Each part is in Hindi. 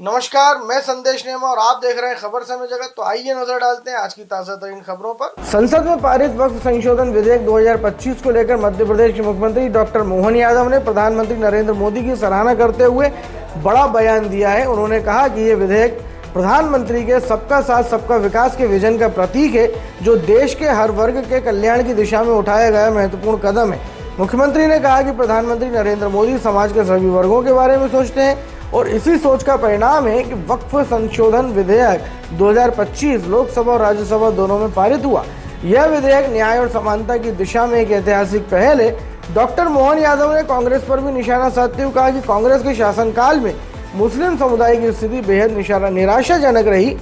नमस्कार, मैं संदेश नेमा और आप देख रहे हैं खबर समय जगत। तो आइए नजर डालते हैं आज की ताजा तरीन खबरों पर। संसद में पारित वक्फ संशोधन विधेयक 2025 को लेकर मध्य प्रदेश के मुख्यमंत्री डॉक्टर मोहन यादव ने प्रधानमंत्री नरेंद्र मोदी की सराहना करते हुए बड़ा बयान दिया है। उन्होंने कहा कि ये विधेयक प्रधानमंत्री के सबका साथ सबका विकास के विजन का प्रतीक है, जो देश के हर वर्ग के कल्याण की दिशा में उठाया गया महत्वपूर्ण कदम है। मुख्यमंत्री ने कहा कि प्रधानमंत्री नरेंद्र मोदी समाज के सभी वर्गों के बारे में सोचते हैं और इसी सोच का परिणाम है कि वक्फ संशोधन विधेयक 2025 लोकसभा और राज्यसभा दोनों में पारित हुआ। यह विधेयक न्याय और समानता की दिशा में एक ऐतिहासिक पहल है। डॉक्टर मोहन यादव ने कांग्रेस पर भी निशाना साधते हुए कहा कि कांग्रेस के शासनकाल में मुस्लिम समुदाय की स्थिति बेहद निराशाजनक रही।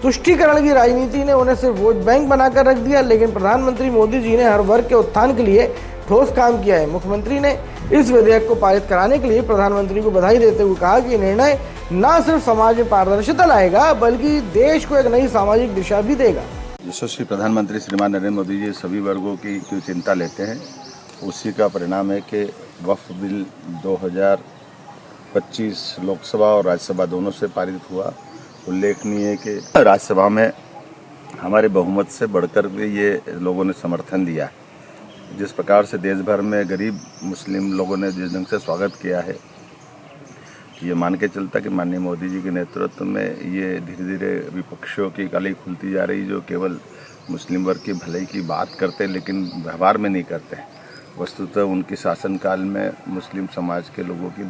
तुष्टीकरण की राजनीति ने उन्हें सिर्फ वोट बैंक बनाकर रख दिया, लेकिन प्रधानमंत्री मोदी जी ने हर वर्ग के उत्थान के लिए ठोस काम किया है। मुख्यमंत्री ने इस विधेयक को पारित कराने के लिए प्रधानमंत्री को बधाई देते हुए कहा कि निर्णय न सिर्फ समाज में पारदर्शिता लाएगा, बल्कि देश को एक नई सामाजिक दिशा भी देगा। यशस्वी प्रधानमंत्री श्रीमान नरेंद्र मोदी जी सभी वर्गों की जो चिंता लेते हैं, उसी का परिणाम है कि वक्फ बिल 2025 लोकसभा और राज्यसभा दोनों से पारित हुआ। उल्लेखनीय है कि राज्यसभा में हमारे बहुमत से बढ़कर भी ये लोगों ने समर्थन दिया है। जिस प्रकार से देश भर में गरीब मुस्लिम लोगों ने जिस ढंग से स्वागत किया है, ये मान के चलता कि माननीय मोदी जी के नेतृत्व में ये धीरे धीरे विपक्षों की कली खुलती जा रही, जो केवल मुस्लिम वर्ग की भलाई की बात करते लेकिन व्यवहार में नहीं करते। वस्तुतः उनके शासनकाल में मुस्लिम समाज के लोगों की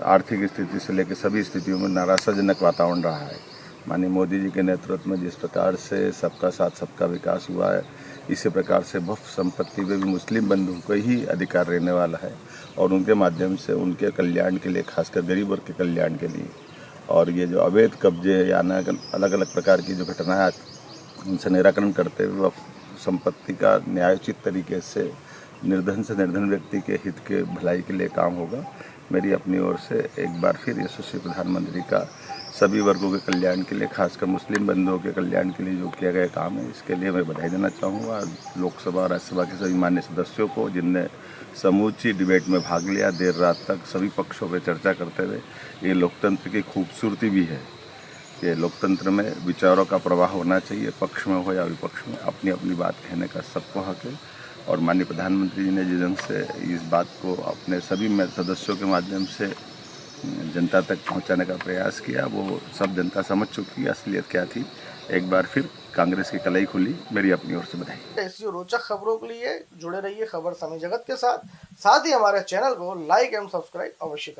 आर्थिक स्थिति से लेकर सभी स्थितियों में निराशाजनक वातावरण रहा है। माननीय मोदी जी के नेतृत्व में जिस प्रकार से सबका साथ सबका विकास हुआ है, इसी प्रकार से वक्फ संपत्ति में भी मुस्लिम बंधुओं को ही अधिकार रहने वाला है और उनके माध्यम से उनके कल्याण के लिए, खासकर गरीब वर्ग के कल्याण के लिए, और ये जो अवैध कब्जे या अलग अलग प्रकार की जो घटनाएं, उनसे निराकरण करते हुए वक्फ संपत्ति का न्यायोचित तरीके से निर्धन से निर्धन व्यक्ति के हित के भलाई के लिए काम होगा। मेरी अपनी ओर से एक बार फिर यशस्वी प्रधानमंत्री का सभी वर्गों के कल्याण के लिए, खासकर मुस्लिम बंधुओं के कल्याण के लिए जो किया गया काम है, इसके लिए मैं बधाई देना चाहूँगा लोकसभा और राज्यसभा के सभी मान्य सदस्यों को, जिनने समूची डिबेट में भाग लिया। देर रात तक सभी पक्षों पर चर्चा करते हुए, ये लोकतंत्र की खूबसूरती भी है कि लोकतंत्र में विचारों का प्रवाह होना चाहिए, पक्ष में हो या विपक्ष में, अपनी अपनी बात कहने का सबको हक है। और माननीय प्रधानमंत्री जी ने जिस ढंग से इस बात को अपने सभी सदस्यों के माध्यम से जनता तक पहुंचाने का प्रयास किया, वो सब जनता समझ चुकी है असलियत क्या थी। एक बार फिर कांग्रेस की कलाई खुली। मेरी अपनी ओर से बधाई। ऐसी रोचक खबरों के लिए जुड़े रहिए खबर समय जगत के साथ ही हमारे चैनल को लाइक एवं सब्सक्राइब अवश्य करें।